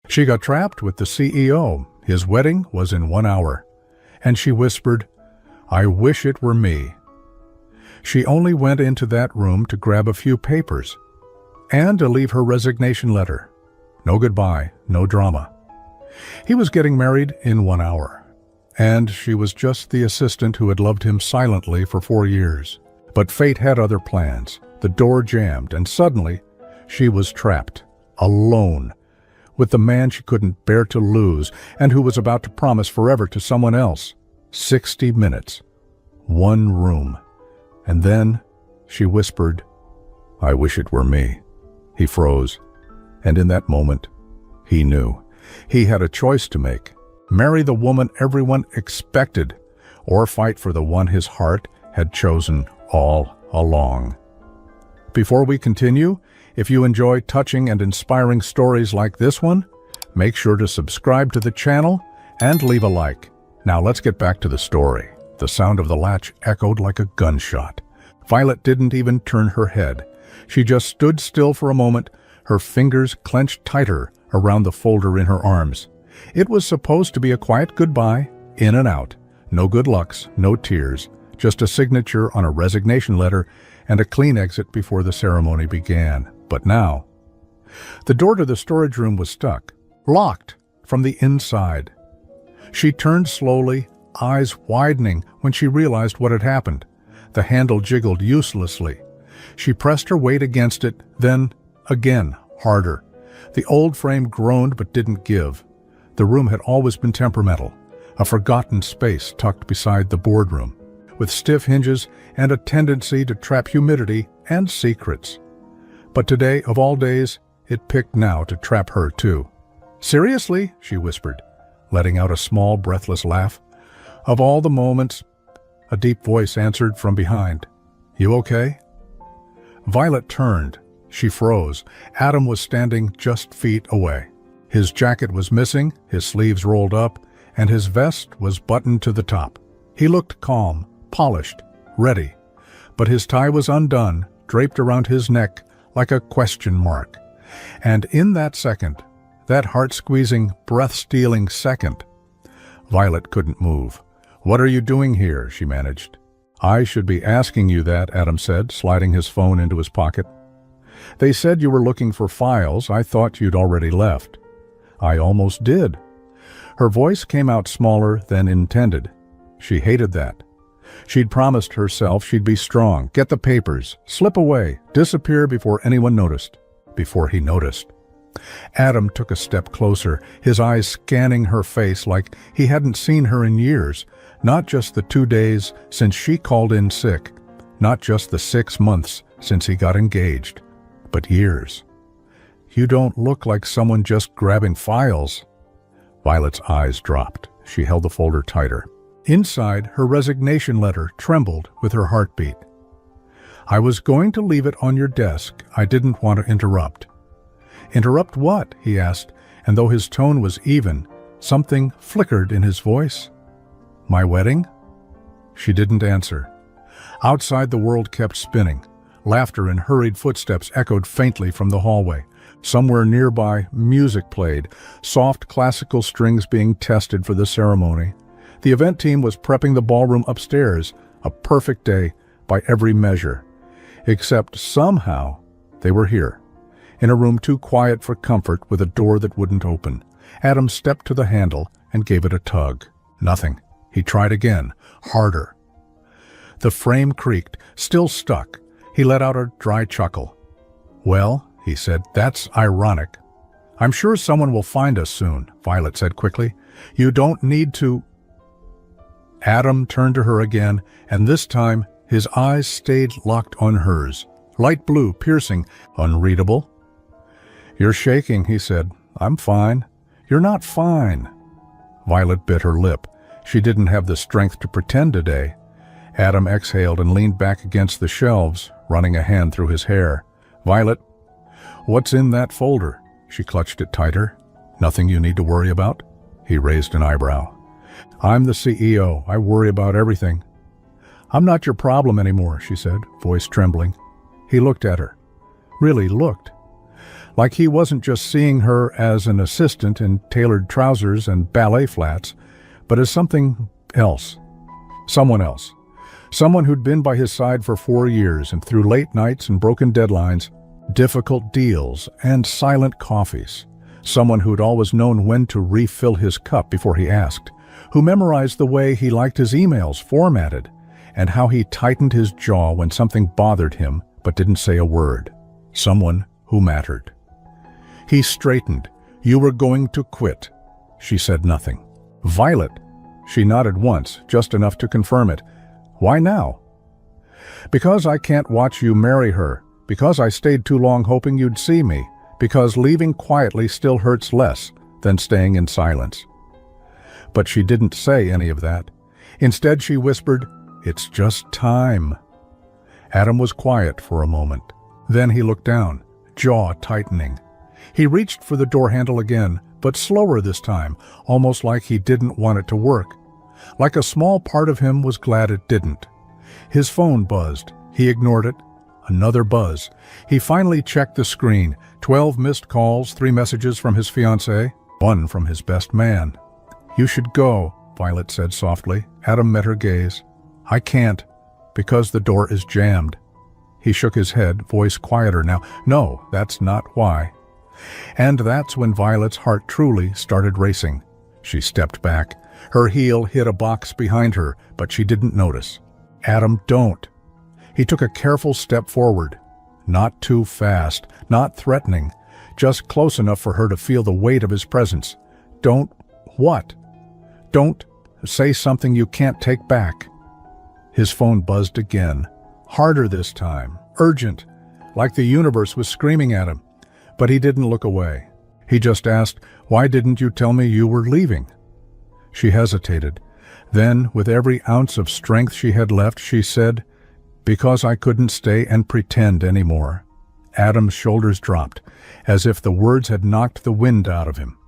She got trapped with the CEO. His wedding was in 1 hour. And she whispered, "I wish it were me." She only went into that room to grab a few papers and to leave her resignation letter. No goodbye, no drama. He was getting married in 1 hour, and she was just the assistant who had loved him silently for 4 years. But fate had other plans. The door jammed, and suddenly she was trapped, alone, with the man she couldn't bear to lose and who was about to promise forever to someone else. 60 minutes. 1 room. And then she whispered, "I wish it were me." He froze, and in that moment, he knew. He had a choice to make. Marry the woman everyone expected, or fight for the one his heart had chosen all along. Before we continue, if you enjoy touching and inspiring stories like this one, make sure to subscribe to the channel and leave a like. Now let's get back to the story. The sound of the latch echoed like a gunshot. Violet didn't even turn her head. She just stood still for a moment, her fingers clenched tighter around the folder in her arms. It was supposed to be a quiet goodbye, in and out. No good lucks, no tears, just a signature on a resignation letter and a clean exit before the ceremony began. But now, the door to the storage room was stuck, locked from the inside. She turned slowly, eyes widening when she realized what had happened. The handle jiggled uselessly. She pressed her weight against it, then again, harder. The old frame groaned but didn't give. The room had always been temperamental, a forgotten space tucked beside the boardroom, with stiff hinges and a tendency to trap humidity and secrets. But today, of all days, it picked now to trap her too. "Seriously?" she whispered, letting out a small, breathless laugh. "Of all the moments," a deep voice answered from behind. "You okay?" Violet turned. She froze. Adam was standing just feet away. His jacket was missing, his sleeves rolled up, and his vest was buttoned to the top. He looked calm, polished, ready. But his tie was undone, draped around his neck like a question mark. And in that second, that heart-squeezing, breath-stealing second, Violet couldn't move. "What are you doing here?" she managed. "I should be asking you that," Adam said, sliding his phone into his pocket. "They said you were looking for files. I thought you'd already left." "I almost did." Her voice came out smaller than intended. She hated that. She'd promised herself she'd be strong, get the papers, slip away, disappear before anyone noticed. Before he noticed. Adam took a step closer, his eyes scanning her face like he hadn't seen her in years. Not just the 2 days since she called in sick, not just the 6 months since he got engaged, but years. "You don't look like someone just grabbing files." Violet's eyes dropped. She held the folder tighter. Inside, her resignation letter trembled with her heartbeat. "I was going to leave it on your desk. I didn't want to interrupt." "Interrupt what?" he asked, and though his tone was even, something flickered in his voice. "My wedding?" She didn't answer. Outside, the world kept spinning. Laughter and hurried footsteps echoed faintly from the hallway. Somewhere nearby, music played, soft classical strings being tested for the ceremony. The event team was prepping the ballroom upstairs, a perfect day by every measure. Except somehow, they were here, in a room too quiet for comfort with a door that wouldn't open. Adam stepped to the handle and gave it a tug. Nothing. He tried again, harder. The frame creaked, still stuck. He let out a dry chuckle. "Well," he said, "that's ironic." "I'm sure someone will find us soon," Violet said quickly. "You don't need to—" Adam turned to her again, and this time his eyes stayed locked on hers. Light blue, piercing, unreadable. "You're shaking," he said. "I'm fine." "You're not fine." Violet bit her lip. She didn't have the strength to pretend today. Adam exhaled and leaned back against the shelves, running a hand through his hair. "Violet, what's in that folder?" She clutched it tighter. "Nothing you need to worry about?" He raised an eyebrow. "I'm the CEO. I worry about everything." "I'm not your problem anymore," she said, voice trembling. He looked at her. Really looked. Like he wasn't just seeing her as an assistant in tailored trousers and ballet flats, but as something else. Someone else. Someone who'd been by his side for 4 years and through late nights and broken deadlines, difficult deals, and silent coffees. Someone who'd always known when to refill his cup before he asked, who memorized the way he liked his emails formatted, and how he tightened his jaw when something bothered him but didn't say a word. Someone who mattered. He straightened. "You were going to quit." She said nothing. "Violet." She nodded once, just enough to confirm it. "Why now?" "Because I can't watch you marry her. Because I stayed too long hoping you'd see me. Because leaving quietly still hurts less than staying in silence." But she didn't say any of that. Instead, she whispered, "It's just time." Adam was quiet for a moment. Then he looked down, jaw tightening. He reached for the door handle again, but slower this time, almost like he didn't want it to work. Like a small part of him was glad it didn't. His phone buzzed. He ignored it. Another buzz. He finally checked the screen. 12 missed calls, 3 messages from his fiancée, 1 from his best man. "You should go," Violet said softly. Adam met her gaze. "I can't, because the door is jammed." He shook his head, voice quieter now. "No, that's not why." And that's when Violet's heart truly started racing. She stepped back. Her heel hit a box behind her, but she didn't notice. "Adam, don't." He took a careful step forward. Not too fast, not threatening, just close enough for her to feel the weight of his presence. "Don't what?" "Don't say something you can't take back." His phone buzzed again, harder this time, urgent, like the universe was screaming at him. But he didn't look away. He just asked, "Why didn't you tell me you were leaving?" She hesitated. Then, with every ounce of strength she had left, she said, "Because I couldn't stay and pretend anymore." Adam's shoulders dropped, as if the words had knocked the wind out of him.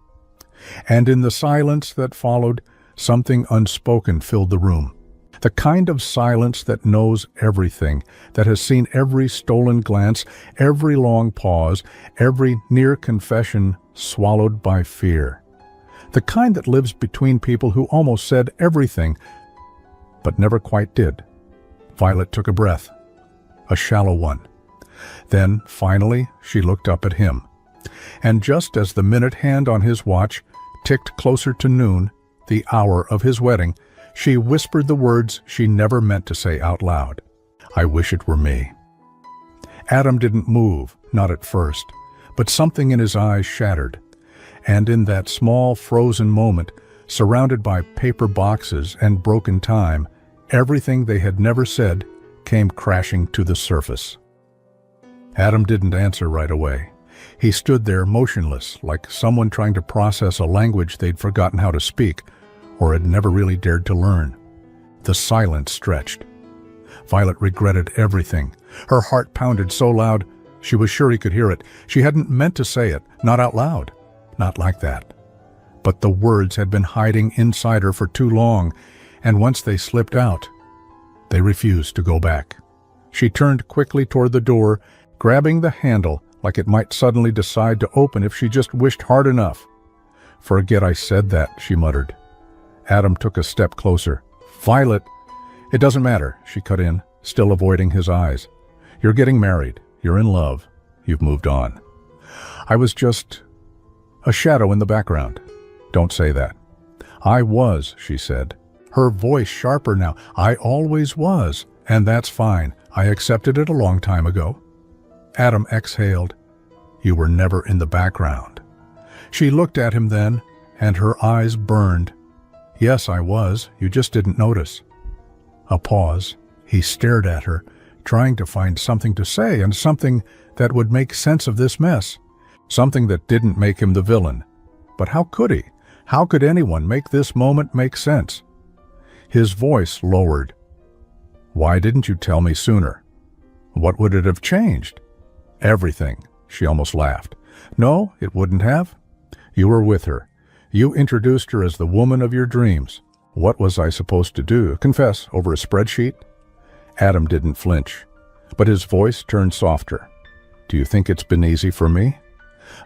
And in the silence that followed, something unspoken filled the room. The kind of silence that knows everything, that has seen every stolen glance, every long pause, every near confession swallowed by fear. The kind that lives between people who almost said everything, but never quite did. Violet took a breath, a shallow one. Then, finally, she looked up at him. And just as the minute hand on his watch ticked closer to noon, the hour of his wedding, she whispered the words she never meant to say out loud. "I wish it were me." Adam didn't move, not at first, but something in his eyes shattered. And in that small, frozen moment, surrounded by paper boxes and broken time, everything they had never said came crashing to the surface. Adam didn't answer right away. He stood there motionless, like someone trying to process a language they'd forgotten how to speak, or had never really dared to learn. The silence stretched. Violet regretted everything. Her heart pounded so loud, she was sure he could hear it. She hadn't meant to say it, not out loud, not like that. But the words had been hiding inside her for too long, and once they slipped out, they refused to go back. She turned quickly toward the door, grabbing the handle like it might suddenly decide to open if she just wished hard enough. "Forget I said that," she muttered. Adam took a step closer. "Violet." "It doesn't matter," she cut in, still avoiding his eyes. "You're getting married. You're in love. You've moved on. I was just a shadow in the background." "Don't say that." "I was," she said, her voice sharper now. "I always was, and that's fine. I accepted it a long time ago." Adam exhaled. "You were never in the background." She looked at him then, and her eyes burned. "Yes, I was. You just didn't notice." A pause. He stared at her, trying to find something to say and something that would make sense of this mess. Something that didn't make him the villain. But how could he? How could anyone make this moment make sense? His voice lowered. "Why didn't you tell me sooner? What would it have changed?" "Everything," she almost laughed. "No, it wouldn't have. You were with her. You introduced her as the woman of your dreams. What was I supposed to do? Confess over a spreadsheet?" Adam didn't flinch, but his voice turned softer. "Do you think it's been easy for me?"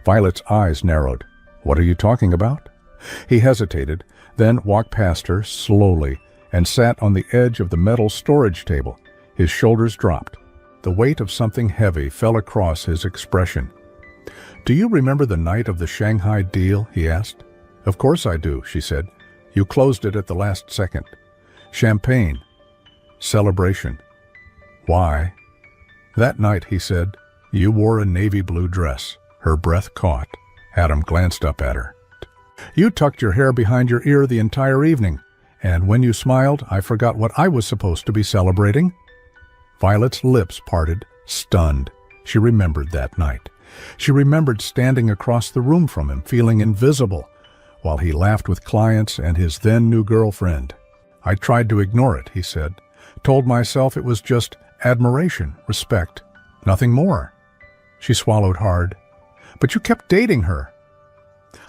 Violet's eyes narrowed. "What are you talking about?" He hesitated, then walked past her slowly and sat on the edge of the metal storage table. His shoulders dropped. The weight of something heavy fell across his expression. "Do you remember the night of the Shanghai deal?" he asked. "Of course I do," she said. "You closed it at the last second. Champagne. Celebration. Why?" "That night," he said, "you wore a navy blue dress." Her breath caught. Adam glanced up at her. "You tucked your hair behind your ear the entire evening, and when you smiled, I forgot what I was supposed to be celebrating." Violet's lips parted, stunned. She remembered that night. She remembered standing across the room from him, feeling invisible, while he laughed with clients and his then-new girlfriend. "I tried to ignore it," he said. "Told myself it was just admiration, respect, nothing more." She swallowed hard. "But you kept dating her."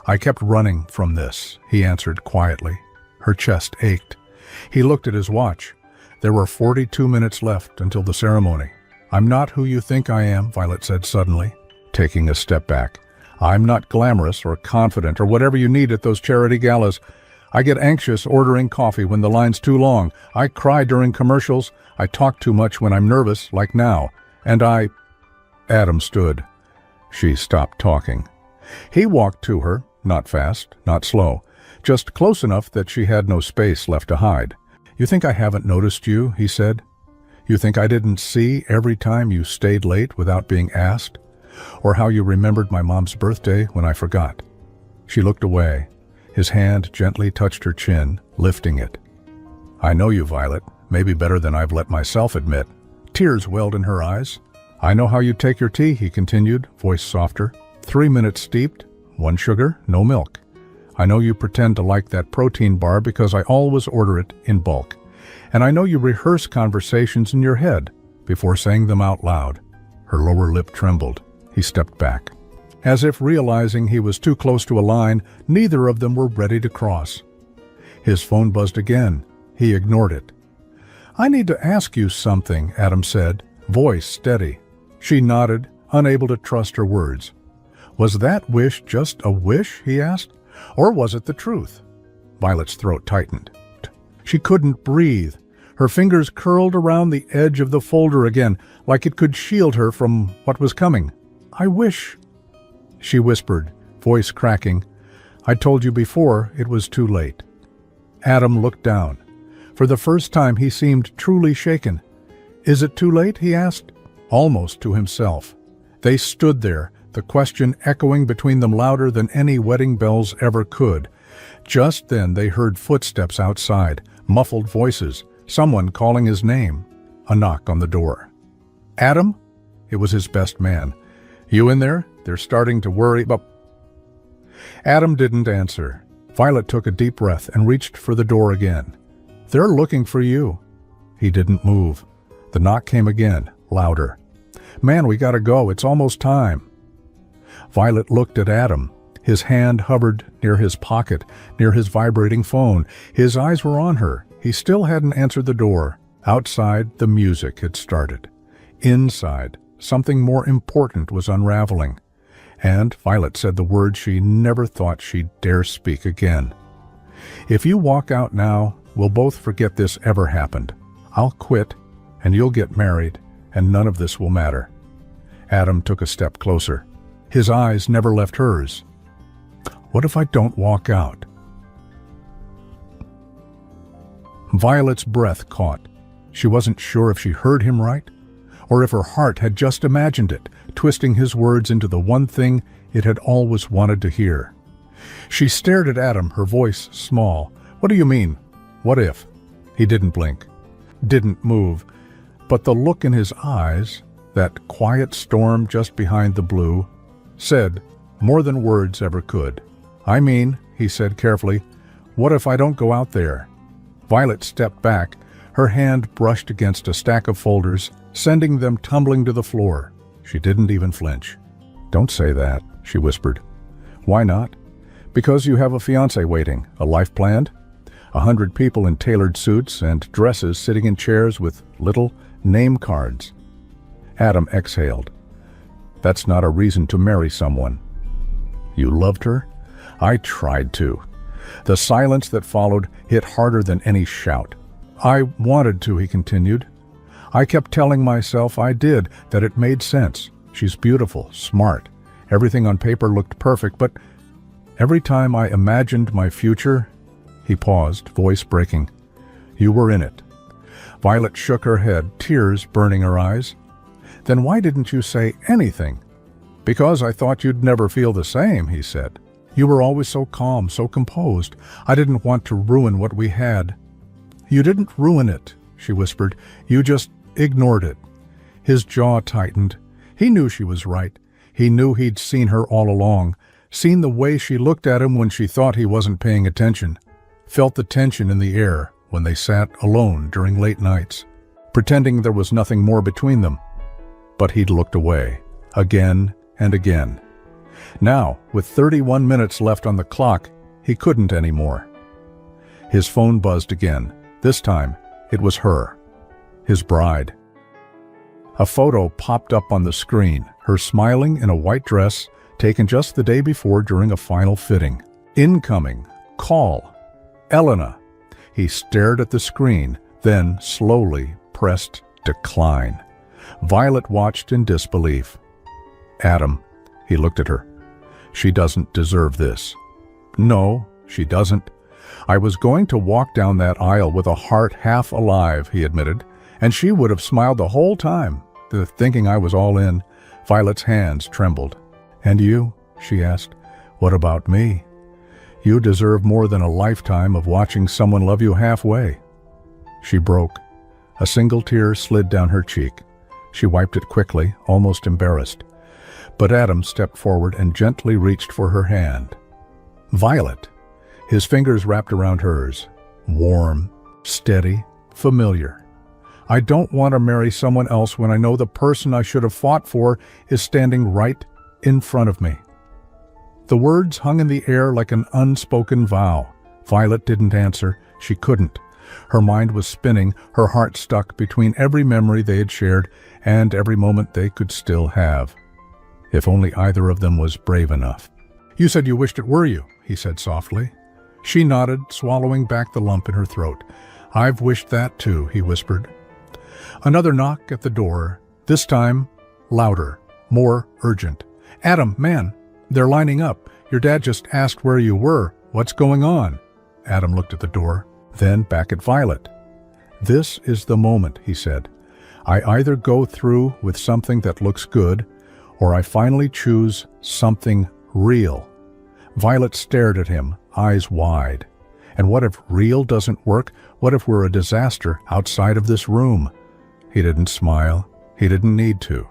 "I kept running from this," he answered quietly. Her chest ached. He looked at his watch. There were 42 minutes left until the ceremony. "I'm not who you think I am," Violet said suddenly, taking a step back. "I'm not glamorous or confident or whatever you need at those charity galas. I get anxious ordering coffee when the line's too long. I cry during commercials. I talk too much when I'm nervous, like now. And I—" Adam stood. She stopped talking. He walked to her, not fast, not slow, just close enough that she had no space left to hide. "You think I haven't noticed you?" he said. "You think I didn't see every time you stayed late without being asked? Or how you remembered my mom's birthday when I forgot?" She looked away. His hand gently touched her chin, lifting it. "I know you, Violet, maybe better than I've let myself admit." Tears welled in her eyes. "I know how you take your tea," he continued, voice softer. 3 minutes steeped, 1 sugar, no milk. I know you pretend to like that protein bar because I always order it in bulk. And I know you rehearse conversations in your head before saying them out loud." Her lower lip trembled. He stepped back. As if realizing he was too close to a line, neither of them were ready to cross. His phone buzzed again. He ignored it. "I need to ask you something," Adam said, voice steady. She nodded, unable to trust her words. "Was that wish just a wish?" he asked. "Or was it the truth?" Violet's throat tightened. She couldn't breathe. Her fingers curled around the edge of the folder again, like it could shield her from what was coming. "I wish," she whispered, voice cracking. "I told you before it was too late." Adam looked down. For the first time he seemed truly shaken. "Is it too late?" he asked, almost to himself. They stood there, the question echoing between them louder than any wedding bells ever could. Just then they heard footsteps outside, muffled voices, someone calling his name. A knock on the door. "Adam?" It was his best man. "You in there? They're starting to worry about—" Adam didn't answer. Violet took a deep breath and reached for the door again. "They're looking for you." He didn't move. The knock came again, louder. "Man, we gotta go. It's almost time." Violet looked at Adam. His hand hovered near his pocket, near his vibrating phone. His eyes were on her. He still hadn't answered the door. Outside, the music had started. Inside, something more important was unraveling. And Violet said the words she never thought she'd dare speak again. "If you walk out now, we'll both forget this ever happened. I'll quit, and you'll get married, and none of this will matter." Adam took a step closer. His eyes never left hers. "What if I don't walk out?" Violet's breath caught. She wasn't sure if she heard him right, or if her heart had just imagined it, twisting his words into the one thing it had always wanted to hear. She stared at Adam, her voice small. "What do you mean? What if?" He didn't blink, didn't move, but the look in his eyes, that quiet storm just behind the blue, said more than words ever could. "I mean," he said carefully, "what if I don't go out there?" Violet stepped back. Her hand brushed against a stack of folders, sending them tumbling to the floor. She didn't even flinch. "Don't say that," she whispered. "Why not?" "Because you have a fiancé waiting, a life planned. 100 people in tailored suits and dresses sitting in chairs with little name cards." Adam exhaled. "That's not a reason to marry someone." You loved her? I tried to. The silence that followed hit harder than any shout. I wanted to, he continued. I kept telling myself I did, that it made sense. She's beautiful, smart. Everything on paper looked perfect, but every time I imagined my future, he paused, voice breaking. You were in it. Violet shook her head, tears burning her eyes. Then why didn't you say anything? Because I thought you'd never feel the same, he said. You were always so calm, so composed. I didn't want to ruin what we had. You didn't ruin it, she whispered. You just ignored it. His jaw tightened. He knew she was right. He knew he'd seen her all along, seen the way she looked at him when she thought he wasn't paying attention, felt the tension in the air when they sat alone during late nights, pretending there was nothing more between them. But he'd looked away, again and again. Now, with 31 minutes left on the clock, he couldn't anymore. His phone buzzed again. This time, it was her, his bride. A photo popped up on the screen, her smiling in a white dress, taken just the day before during a final fitting. Incoming. Call. Elena. He stared at the screen, then slowly pressed decline. Violet watched in disbelief. Adam. He looked at her. She doesn't deserve this. No, she doesn't. I was going to walk down that aisle with a heart half alive, he admitted, and she would have smiled the whole time, thinking I was all in. Violet's hands trembled. And you? She asked. What about me? You deserve more than a lifetime of watching someone love you halfway. She broke. A single tear slid down her cheek. She wiped it quickly, almost embarrassed. But Adam stepped forward and gently reached for her hand. Violet. His fingers wrapped around hers. Warm, steady, familiar. I don't want to marry someone else when I know the person I should have fought for is standing right in front of me. The words hung in the air like an unspoken vow. Violet didn't answer. She couldn't. Her mind was spinning, her heart stuck between every memory they had shared and every moment they could still have. If only either of them was brave enough. You said you wished it were you, he said softly. She nodded, swallowing back the lump in her throat. I've wished that too, he whispered. Another knock at the door, this time louder, more urgent. Adam, man, they're lining up. Your dad just asked where you were. What's going on? Adam looked at the door, then back at Violet. This is the moment, he said. I either go through with something that looks good, or I finally choose something real. Violet stared at him, eyes wide. And what if real doesn't work? What if we're a disaster outside of this room? He didn't smile. He didn't need to.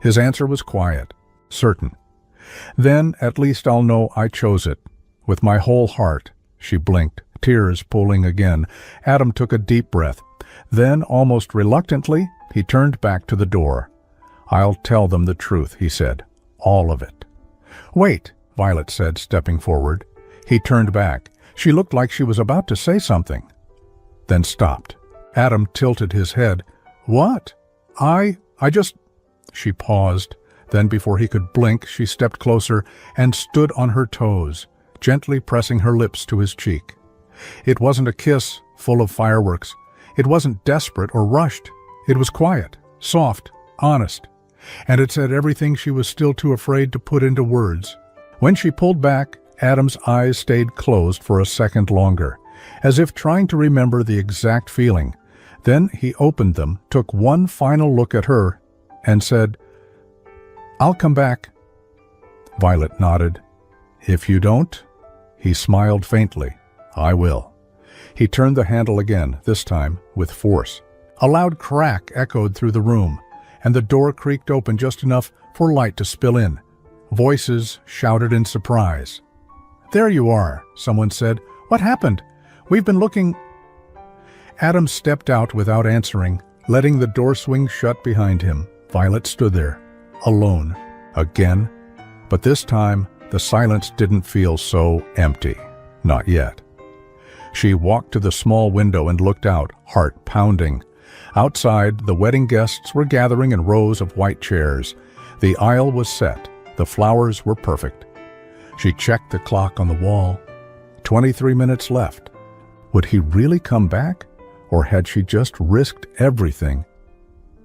His answer was quiet, certain. Then at least I'll know I chose it. With my whole heart. She blinked, tears pooling again. Adam took a deep breath. Then, almost reluctantly, he turned back to the door. I'll tell them the truth, he said. All of it. Wait, Violet said, stepping forward. He turned back. She looked like she was about to say something, then stopped. Adam tilted his head. What? I just... She paused. Then, before he could blink, she stepped closer and stood on her toes, gently pressing her lips to his cheek. It wasn't a kiss full of fireworks. It wasn't desperate or rushed. It was quiet, soft, honest. And it said everything she was still too afraid to put into words. When she pulled back, Adam's eyes stayed closed for a second longer, as if trying to remember the exact feeling. Then he opened them, took one final look at her, and said, I'll come back. Violet nodded. If you don't? He smiled faintly. I will. He turned the handle again, this time with force. A loud crack echoed through the room, and the door creaked open just enough for light to spill in. Voices shouted in surprise. There you are, someone said. What happened? We've been looking... Adam stepped out without answering, letting the door swing shut behind him. Violet stood there, alone, again. But this time, the silence didn't feel so empty. Not yet. She walked to the small window and looked out, heart pounding. Outside, the wedding guests were gathering in rows of white chairs. The aisle was set. The flowers were perfect. She checked the clock on the wall. 23 minutes left. Would he really come back, or had she just risked everything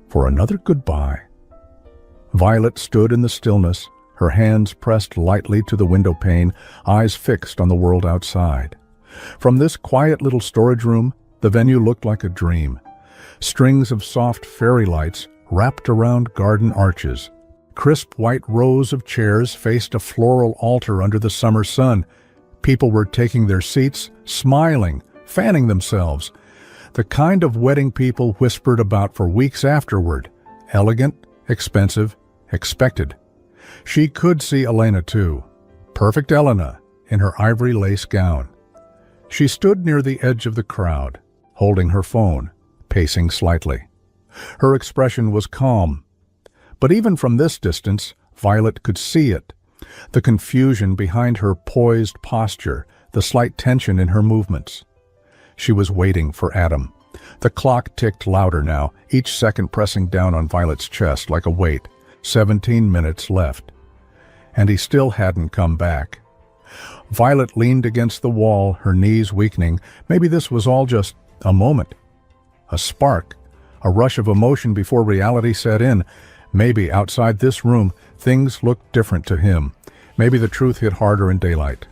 for another goodbye? Violet stood in the stillness, her hands pressed lightly to the window pane, eyes fixed on the world outside. From this quiet little storage room, the venue looked like a dream. Strings of soft fairy lights wrapped around garden arches. Crisp white rows of chairs faced a floral altar under the summer sun. People were taking their seats, smiling, fanning themselves. The kind of wedding people whispered about for weeks afterward. Elegant, expensive, expected. She could see Elena too. Perfect Elena, in her ivory lace gown. She stood near the edge of the crowd, holding her phone, pacing slightly. Her expression was calm. But even from this distance, Violet could see it. The confusion behind her poised posture, the slight tension in her movements. She was waiting for Adam. The clock ticked louder now, each second pressing down on Violet's chest like a weight. 17 minutes left. And he still hadn't come back. Violet leaned against the wall, her knees weakening. Maybe this was all just a moment. A spark. A rush of emotion before reality set in. Maybe outside this room, things looked different to him. Maybe the truth hit harder in daylight.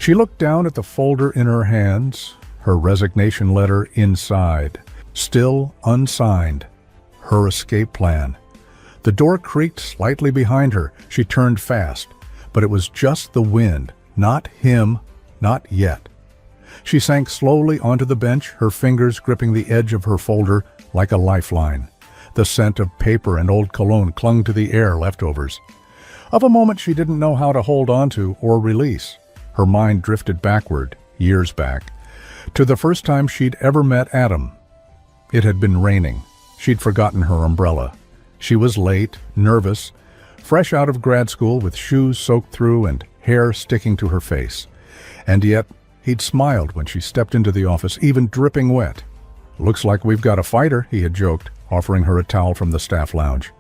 She looked down at the folder in her hands, her resignation letter inside, still unsigned, her escape plan. The door creaked slightly behind her. She turned fast, but it was just the wind, not him, not yet. She sank slowly onto the bench, her fingers gripping the edge of her folder like a lifeline. The scent of paper and old cologne clung to the air leftovers. Of a moment she didn't know how to hold on to or release. Her mind drifted backward, years back, to the first time she'd ever met Adam. It had been raining. She'd forgotten her umbrella. She was late, nervous, fresh out of grad school with shoes soaked through and hair sticking to her face. And yet, he'd smiled when she stepped into the office, even dripping wet. "Looks like we've got a fighter," he had joked, offering her a towel from the staff lounge.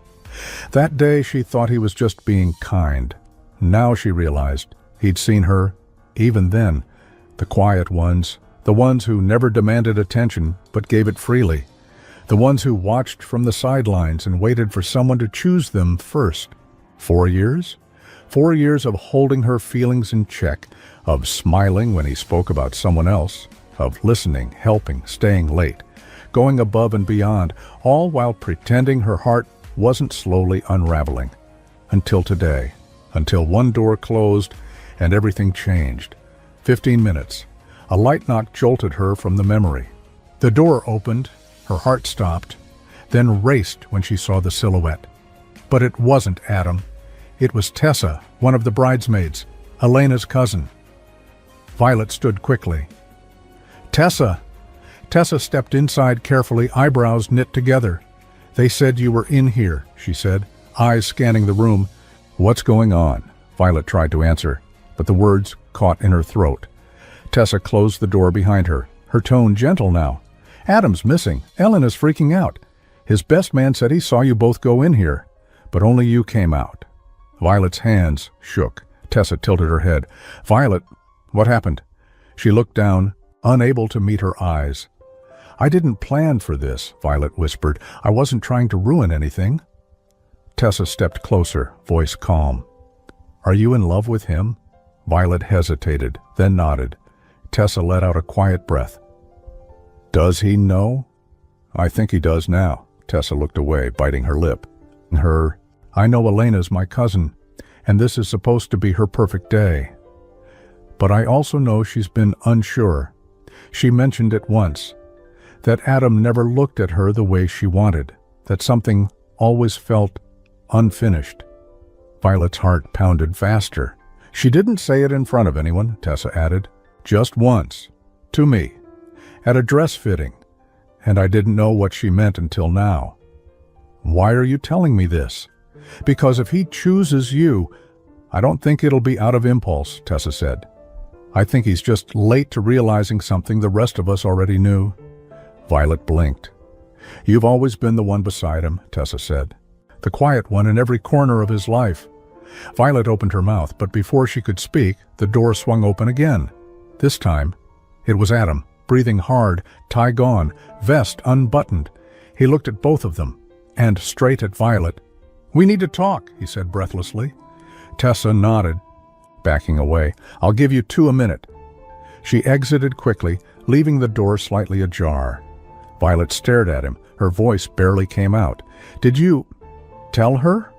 That day she thought he was just being kind. Now she realized he'd seen her, even then, the quiet ones, the ones who never demanded attention but gave it freely, the ones who watched from the sidelines and waited for someone to choose them first. 4 years? 4 years of holding her feelings in check, of smiling when he spoke about someone else, of listening, helping, staying late, going above and beyond, all while pretending her heart wasn't slowly unraveling. Until today, until one door closed and everything changed. 15 minutes. A light knock jolted her from the memory. The door opened, her heart stopped, then raced when she saw the silhouette. But it wasn't Adam. It was Tessa, one of the bridesmaids, Elena's cousin. Violet stood quickly. "Tessa!" Tessa stepped inside carefully, eyebrows knit together. "They said you were in here," she said, eyes scanning the room. "What's going on?" Violet tried to answer, but the words caught in her throat. Tessa closed the door behind her, her tone gentle now. "Adam's missing. Ellen is freaking out. His best man said he saw you both go in here, but only you came out." Violet's hands shook. Tessa tilted her head. "Violet, what happened?" She looked down, unable to meet her eyes. "I didn't plan for this," Violet whispered. "I wasn't trying to ruin anything." Tessa stepped closer, voice calm. "Are you in love with him?" Violet hesitated, then nodded. Tessa let out a quiet breath. "Does he know?" "I think he does now." Tessa looked away, biting her lip. "I know Elena's my cousin, and this is supposed to be her perfect day. But I also know she's been unsure. She mentioned it once, that Adam never looked at her the way she wanted, that something always felt unfinished." Violet's heart pounded faster. "She didn't say it in front of anyone," Tessa added. "Just once. To me. At a dress fitting. And I didn't know what she meant until now." "Why are you telling me this?" "Because if he chooses you, I don't think it'll be out of impulse," Tessa said. "I think he's just late to realizing something the rest of us already knew." Violet blinked. "You've always been the one beside him," Tessa said. "The quiet one in every corner of his life. Violet opened her mouth, but before she could speak, the door swung open again. This time, it was Adam, breathing hard, tie gone, vest unbuttoned. He looked at both of them, and straight at Violet. "We need to talk," he said breathlessly. Tessa nodded, backing away. "I'll give you 2 a minute." She exited quickly, leaving the door slightly ajar. Violet stared at him. Her voice barely came out. "Did you tell her?"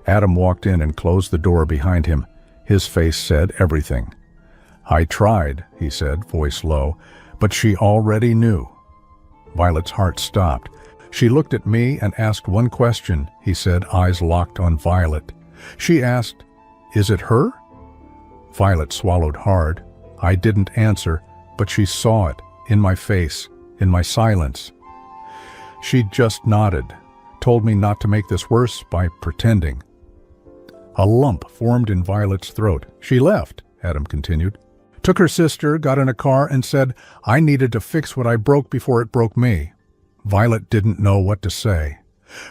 Adam walked in and closed the door behind him. His face said everything. "I tried," he said, voice low, "but she already knew." Violet's heart stopped. "She looked at me and asked one question," he said, eyes locked on Violet. She asked, "Is it her?" Violet swallowed hard. I didn't answer, but she saw it, in my face, in my silence. She just nodded, told me not to make this worse by pretending. A lump formed in Violet's throat. "She left," Adam continued. "Took her sister, got in a car, and said I needed to fix what I broke before it broke me." Violet didn't know what to say.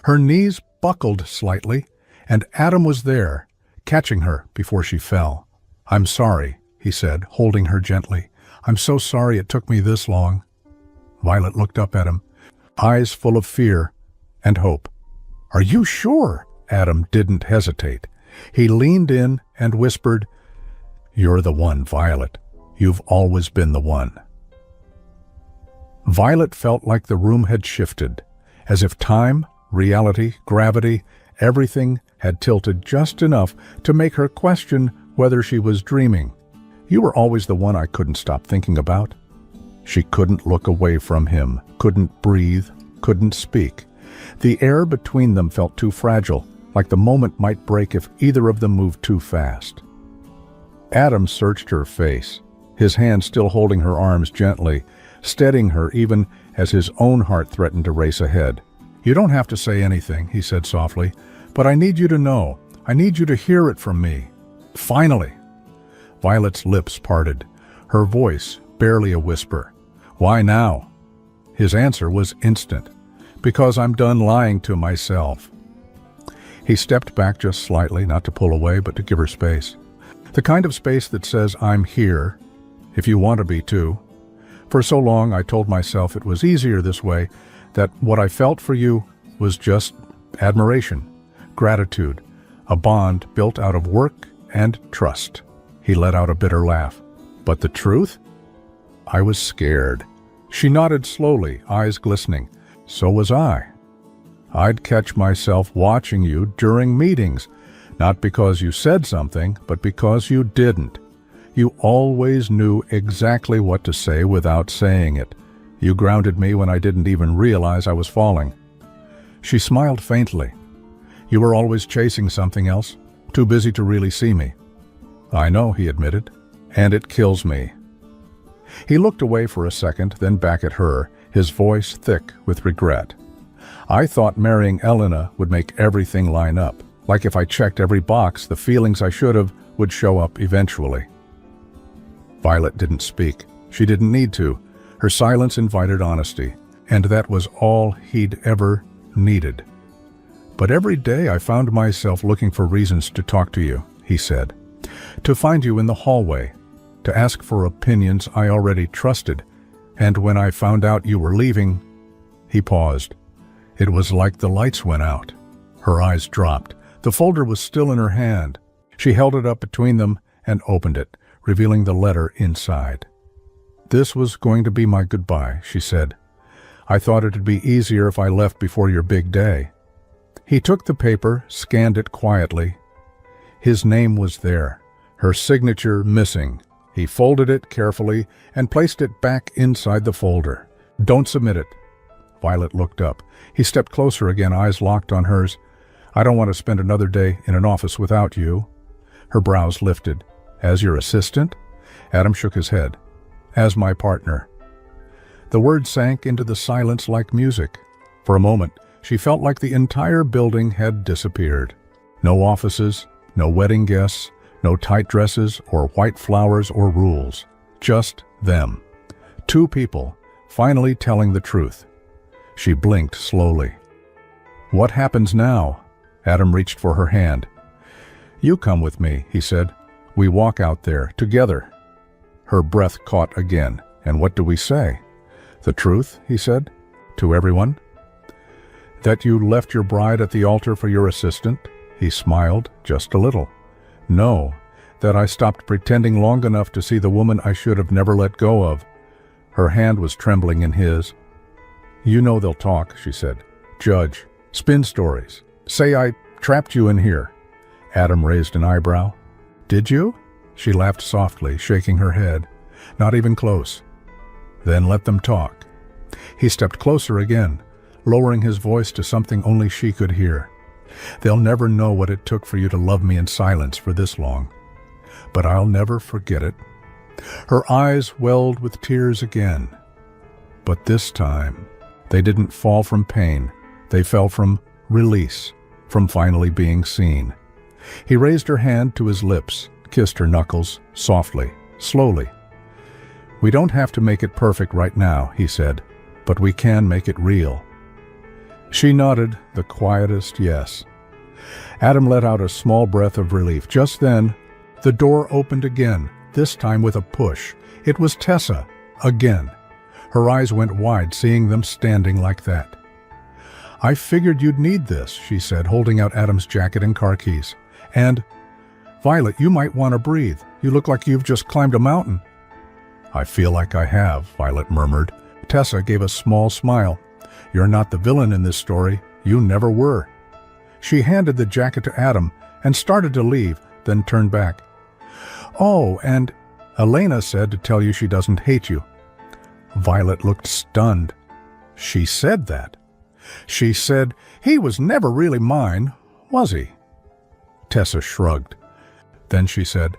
Her knees buckled slightly, and Adam was there, catching her before she fell. "I'm sorry," he said, holding her gently. "I'm so sorry it took me this long." Violet looked up at him, eyes full of fear and hope. "Are you sure?" Adam didn't hesitate. He leaned in and whispered, "You're the one, Violet. You've always been the one." Violet felt like the room had shifted, as if time, reality, gravity, everything had tilted just enough to make her question whether she was dreaming. "You were always the one I couldn't stop thinking about." She couldn't look away from him, couldn't breathe, couldn't speak. The air between them felt too fragile, like the moment might break if either of them moved too fast. Adam searched her face, his hand still holding her arms gently, steadying her even as his own heart threatened to race ahead. "You don't have to say anything," he said softly, "but I need you to know. I need you to hear it from me. Finally." Violet's lips parted, her voice barely a whisper. "Why now?" His answer was instant. "Because I'm done lying to myself." He stepped back just slightly, not to pull away, but to give her space. The kind of space that says, "I'm here, if you want to be too." For so long I told myself it was easier this way, that what I felt for you was just admiration, gratitude, a bond built out of work and trust. He let out a bitter laugh. "But the truth?" I was scared. She nodded slowly, eyes glistening. "So was I. I'd catch myself watching you during meetings, not because you said something, but because you didn't. You always knew exactly what to say without saying it. You grounded me when I didn't even realize I was falling." She smiled faintly. "You were always chasing something else, too busy to really see me." "I know," he admitted, "and it kills me." He looked away for a second, then back at her, his voice thick with regret. "I thought marrying Elena would make everything line up. Like if I checked every box, the feelings I should have would show up eventually." Violet didn't speak. She didn't need to. Her silence invited honesty, and that was all he'd ever needed. "But every day I found myself looking for reasons to talk to you," he said. "To find you in the hallway, to ask for opinions I already trusted, and when I found out you were leaving..." He paused. It was like the lights went out. Her eyes dropped. The folder was still in her hand. She held it up between them and opened it, revealing the letter inside. "This was going to be my goodbye," she said. "I thought it'd be easier if I left before your big day." He took the paper, scanned it quietly. His name was there, her signature missing. He folded it carefully and placed it back inside the folder. "Don't submit it." Violet looked up. He stepped closer again, eyes locked on hers. "I don't want to spend another day in an office without you." Her brows lifted. "As your assistant?" Adam shook his head. "As my partner." The words sank into the silence like music. For a moment, she felt like the entire building had disappeared. No offices, no wedding guests, no tight dresses or white flowers or rules. Just them. Two people, finally telling the truth. She blinked slowly. "What happens now?" Adam reached for her hand. "You come with me," he said. "We walk out there, together." Her breath caught again. "And what do we say?" "The truth," he said. "To everyone." "That you left your bride at the altar for your assistant?" He smiled, just a little. "No, that I stopped pretending long enough to see the woman I should have never let go of." Her hand was trembling in his. "You know they'll talk," she said. "Judge, spin stories. Say I trapped you in here." Adam raised an eyebrow. "Did you?" She laughed softly, shaking her head. "Not even close." "Then let them talk." He stepped closer again, lowering his voice to something only she could hear. "They'll never know what it took for you to love me in silence for this long. But I'll never forget it." Her eyes welled with tears again. But this time, they didn't fall from pain. They fell from release, from finally being seen. He raised her hand to his lips, kissed her knuckles, softly, slowly. "We don't have to make it perfect right now," he said, "but we can make it real." She nodded, the quietest yes. Adam let out a small breath of relief. Just then, the door opened again, this time with a push. It was Tessa, again. Her eyes went wide, seeing them standing like that. "I figured you'd need this," she said, holding out Adam's jacket and car keys. "And, Violet, you might want to breathe. You look like you've just climbed a mountain." "I feel like I have," Violet murmured. Tessa gave a small smile. "You're not the villain in this story. You never were." She handed the jacket to Adam and started to leave, then turned back. "Oh, and Elena said to tell you she doesn't hate you." Violet looked stunned. "She said that?" "She said he was never really mine, was he?" Tessa shrugged. Then she said,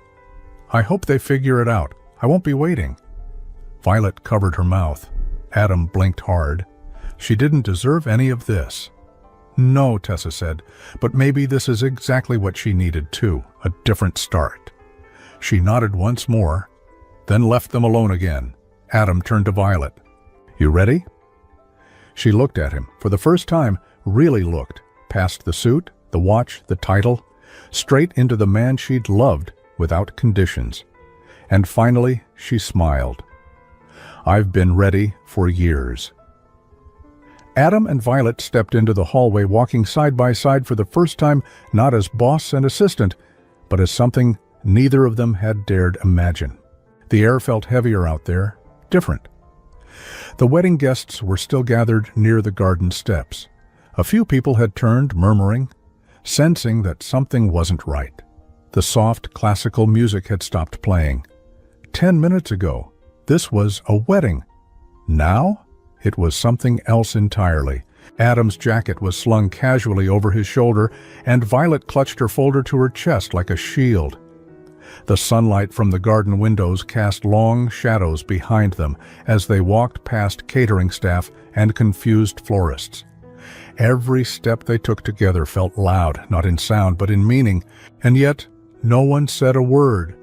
"I hope they figure it out. I won't be waiting." Violet covered her mouth. Adam blinked hard. She didn't deserve any of this. "No," Tessa said, "but maybe this is exactly what she needed too, a different start." She nodded once more, then left them alone again. Adam turned to Violet. "You ready?" She looked at him, for the first time, really looked, past the suit, the watch, the title, straight into the man she'd loved without conditions. And finally, she smiled. "I've been ready for years." Adam and Violet stepped into the hallway, walking side by side for the first time, not as boss and assistant, but as something neither of them had dared imagine. The air felt heavier out there, different. The wedding guests were still gathered near the garden steps. A few people had turned, murmuring, sensing that something wasn't right. The soft, classical music had stopped playing. 10 minutes ago, this was a wedding. Now, it was something else entirely. Adam's jacket was slung casually over his shoulder, and Violet clutched her folder to her chest like a shield. The sunlight from the garden windows cast long shadows behind them as they walked past catering staff and confused florists. Every step they took together felt loud, not in sound but in meaning, and yet no one said a word.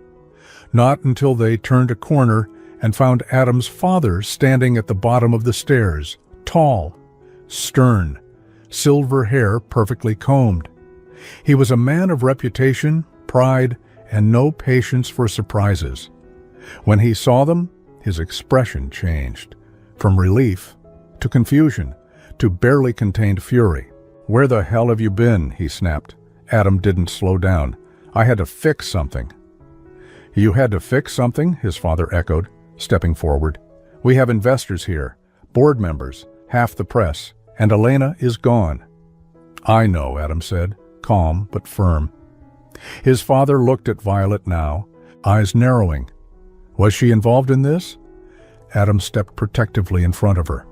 Not until they turned a corner and found Adam's father standing at the bottom of the stairs, tall, stern, silver hair perfectly combed. He was a man of reputation, pride, and no patience for surprises. When he saw them, his expression changed, from relief to confusion to barely contained fury. "Where the hell have you been?" he snapped. Adam didn't slow down. "I had to fix something." "You had to fix something?" his father echoed, stepping forward. "We have investors here, board members, half the press, and Elena is gone." "I know," Adam said, calm but firm. His father looked at Violet now, eyes narrowing. "Was she involved in this?" Adam stepped protectively in front of her.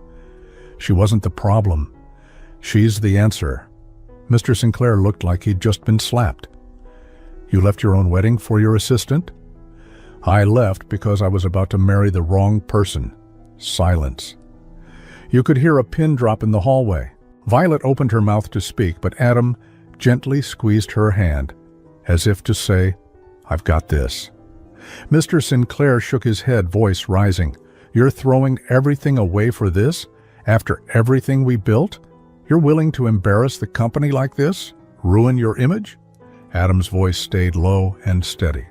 "She wasn't the problem. She's the answer." Mr. Sinclair looked like he'd just been slapped. "You left your own wedding for your assistant?" "I left because I was about to marry the wrong person." Silence. You could hear a pin drop in the hallway. Violet opened her mouth to speak, but Adam gently squeezed her hand, as if to say, "I've got this." Mr. Sinclair shook his head, voice rising. "You're throwing everything away for this? After everything we built? You're willing to embarrass the company like this? Ruin your image?" Adam's voice stayed low and steady.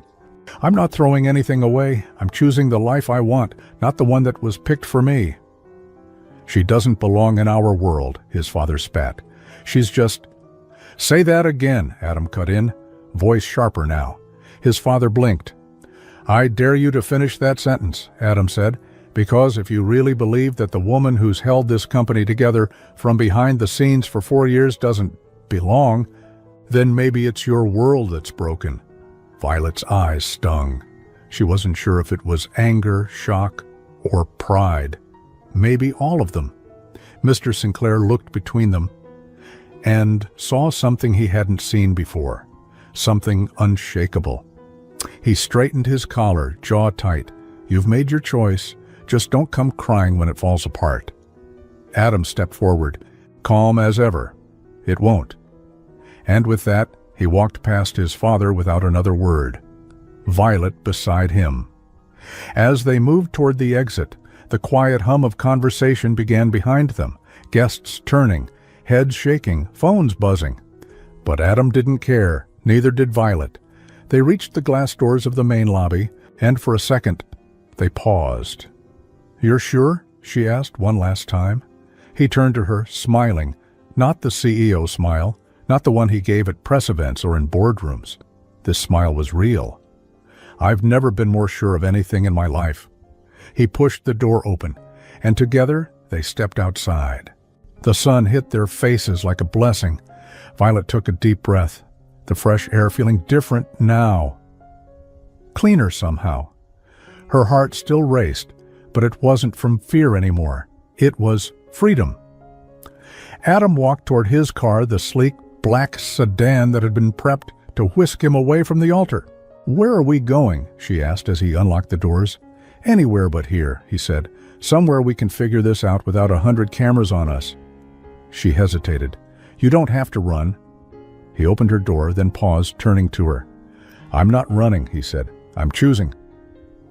I'm not throwing anything away. I'm choosing the life I want, not the one that was picked for me. She doesn't belong in our world, his father spat. She's just... Say that again, Adam cut in, voice sharper now. His father blinked. I dare you to finish that sentence, Adam said, because if you really believe that the woman who's held this company together from behind the scenes for 4 years doesn't belong, then maybe it's your world that's broken. Violet's eyes stung. She wasn't sure if it was anger, shock, or pride. Maybe all of them. Mr. Sinclair looked between them and saw something he hadn't seen before, something unshakable. He straightened his collar, jaw tight. You've made your choice. Just don't come crying when it falls apart. Adam stepped forward, calm as ever. It won't. And with that, he walked past his father without another word. Violet beside him. As they moved toward the exit, the quiet hum of conversation began behind them, guests turning, heads shaking, phones buzzing. But Adam didn't care, neither did Violet. They reached the glass doors of the main lobby, and for a second, they paused. You're sure? She asked one last time. He turned to her, smiling, not the CEO smile, not the one he gave at press events or in boardrooms. This smile was real. I've never been more sure of anything in my life. He pushed the door open, and together they stepped outside. The sun hit their faces like a blessing. Violet took a deep breath, the fresh air feeling different now. Cleaner somehow. Her heart still raced, but it wasn't from fear anymore. It was freedom. Adam walked toward his car, the sleek black sedan that had been prepped to whisk him away from the altar. Where are we going? She asked as he unlocked the doors. Anywhere but here, he said. Somewhere we can figure this out without 100 cameras on us. She hesitated. You don't have to run. He opened her door, then paused, turning to her. I'm not running, he said. I'm choosing.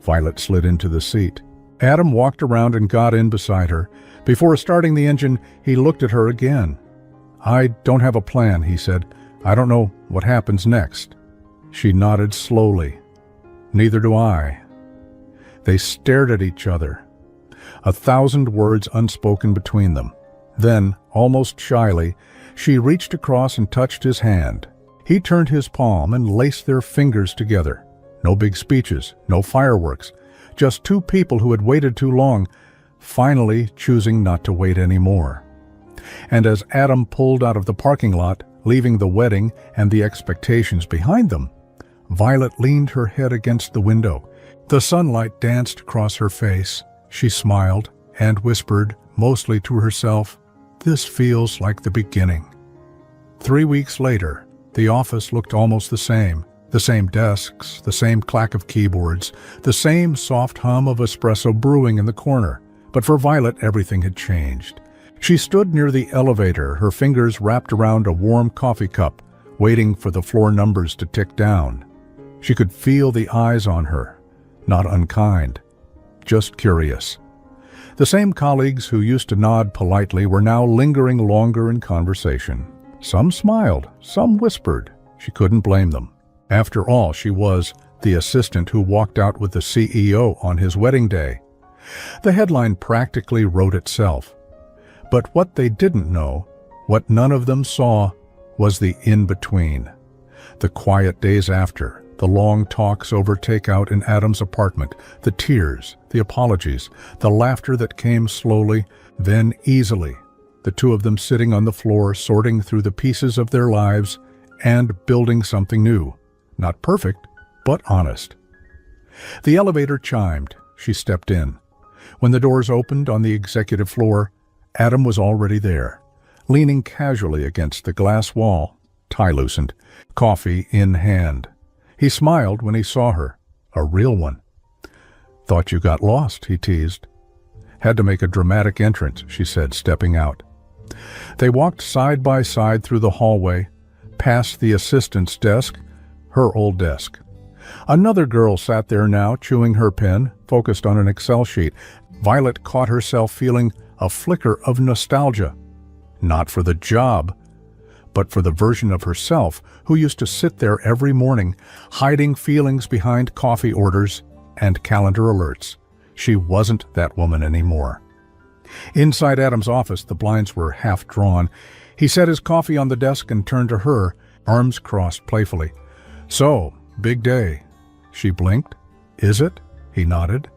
Violet slid into the seat. Adam walked around and got in beside her. Before starting the engine, he looked at her again. I don't have a plan, he said. I don't know what happens next. She nodded slowly. Neither do I. They stared at each other, 1,000 words unspoken between them. Then, almost shyly, she reached across and touched his hand. He turned his palm and laced their fingers together. No big speeches, no fireworks, just two people who had waited too long, finally choosing not to wait anymore. And as Adam pulled out of the parking lot, leaving the wedding and the expectations behind them, Violet leaned her head against the window. The sunlight danced across her face. She smiled and whispered, mostly to herself, "This feels like the beginning." 3 weeks later, the office looked almost the same desks, the same clack of keyboards, the same soft hum of espresso brewing in the corner. But for Violet, everything had changed. She stood near the elevator, her fingers wrapped around a warm coffee cup, waiting for the floor numbers to tick down. She could feel the eyes on her, not unkind, just curious. The same colleagues who used to nod politely were now lingering longer in conversation. Some smiled, some whispered. She couldn't blame them. After all, she was the assistant who walked out with the CEO on his wedding day. The headline practically wrote itself. But what they didn't know, what none of them saw, was the in-between. The quiet days after, the long talks over takeout in Adam's apartment, the tears, the apologies, the laughter that came slowly, then easily, the two of them sitting on the floor sorting through the pieces of their lives and building something new. Not perfect, but honest. The elevator chimed. She stepped in. When the doors opened on the executive floor, Adam was already there, leaning casually against the glass wall, tie loosened, coffee in hand. He smiled when he saw her, a real one. "Thought you got lost," he teased. "Had to make a dramatic entrance," she said, stepping out. They walked side by side through the hallway, past the assistant's desk, her old desk. Another girl sat there now, chewing her pen, focused on an Excel sheet. Violet caught herself feeling a flicker of nostalgia. Not for the job, but for the version of herself who used to sit there every morning, hiding feelings behind coffee orders and calendar alerts. She wasn't that woman anymore. Inside Adam's office, the blinds were half drawn. He set his coffee on the desk and turned to her, arms crossed playfully. "So, big day." She blinked. "Is it?" He nodded.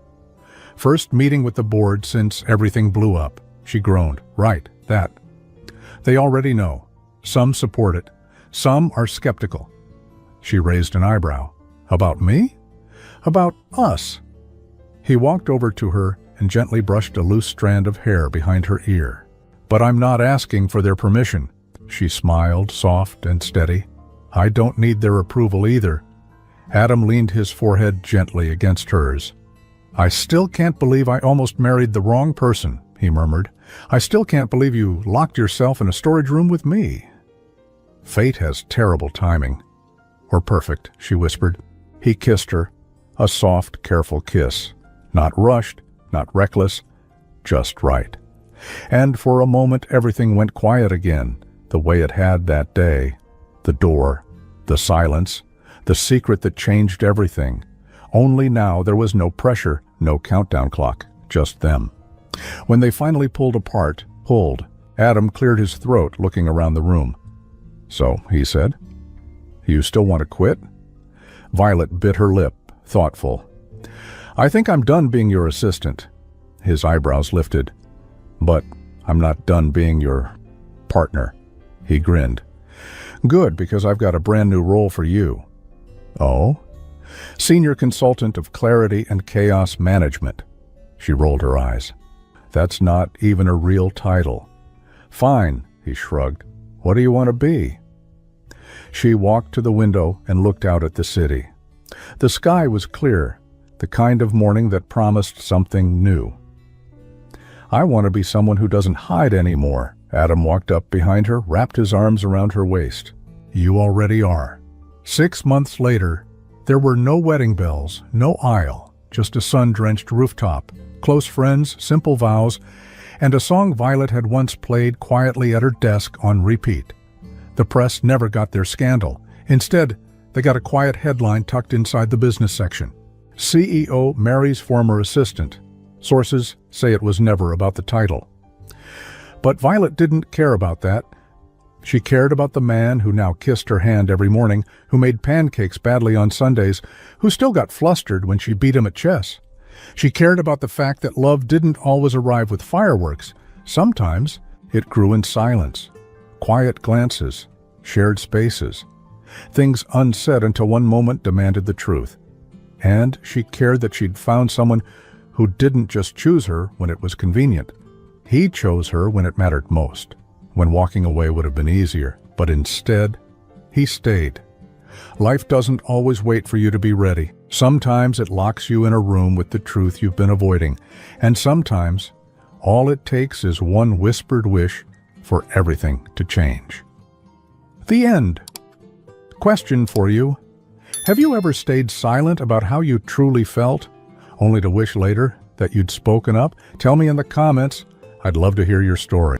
"First meeting with the board since everything blew up." She groaned. "Right, that. They already know. Some support it. Some are skeptical." She raised an eyebrow. "About me?" "About us." He walked over to her and gently brushed a loose strand of hair behind her ear. "But I'm not asking for their permission." She smiled, soft and steady. "I don't need their approval either." Adam leaned his forehead gently against hers. "I still can't believe I almost married the wrong person," he murmured. "I still can't believe you locked yourself in a storage room with me." "Fate has terrible timing." "Or perfect," she whispered. He kissed her, a soft, careful kiss. Not rushed, not reckless, just right. And for a moment everything went quiet again, the way it had that day. The door, the silence, the secret that changed everything. Only now there was no pressure, no countdown clock, just them. When they finally pulled, Adam cleared his throat, looking around the room. "So," he said, "you still want to quit?" Violet bit her lip, thoughtful. "I think I'm done being your assistant." His eyebrows lifted. "But I'm not done being your partner." He grinned. "Good, because I've got a brand new role for you." "Oh?" "Senior Consultant of Clarity and Chaos Management." She rolled her eyes. "That's not even a real title." "Fine," he shrugged. "What do you want to be?" She walked to the window and looked out at the city. The sky was clear, the kind of morning that promised something new. "I want to be someone who doesn't hide anymore." Adam walked up behind her, wrapped his arms around her waist. "You already are." 6 months later, there were no wedding bells, no aisle, just a sun-drenched rooftop, close friends, simple vows, and a song Violet had once played quietly at her desk on repeat. The press never got their scandal. Instead, they got a quiet headline tucked inside the business section. "CEO marries former assistant." Sources say it was never about the title. But Violet didn't care about that. She cared about the man who now kissed her hand every morning, who made pancakes badly on Sundays, who still got flustered when she beat him at chess. She cared about the fact that love didn't always arrive with fireworks. Sometimes it grew in silence, quiet glances, shared spaces, things unsaid until one moment demanded the truth. And she cared that she'd found someone who didn't just choose her when it was convenient. He chose her when it mattered most, when walking away would have been easier, but instead, he stayed. Life doesn't always wait for you to be ready. Sometimes it locks you in a room with the truth you've been avoiding, and sometimes all it takes is one whispered wish for everything to change. The end. Question for you. Have you ever stayed silent about how you truly felt, only to wish later that you'd spoken up? Tell me in the comments. I'd love to hear your story.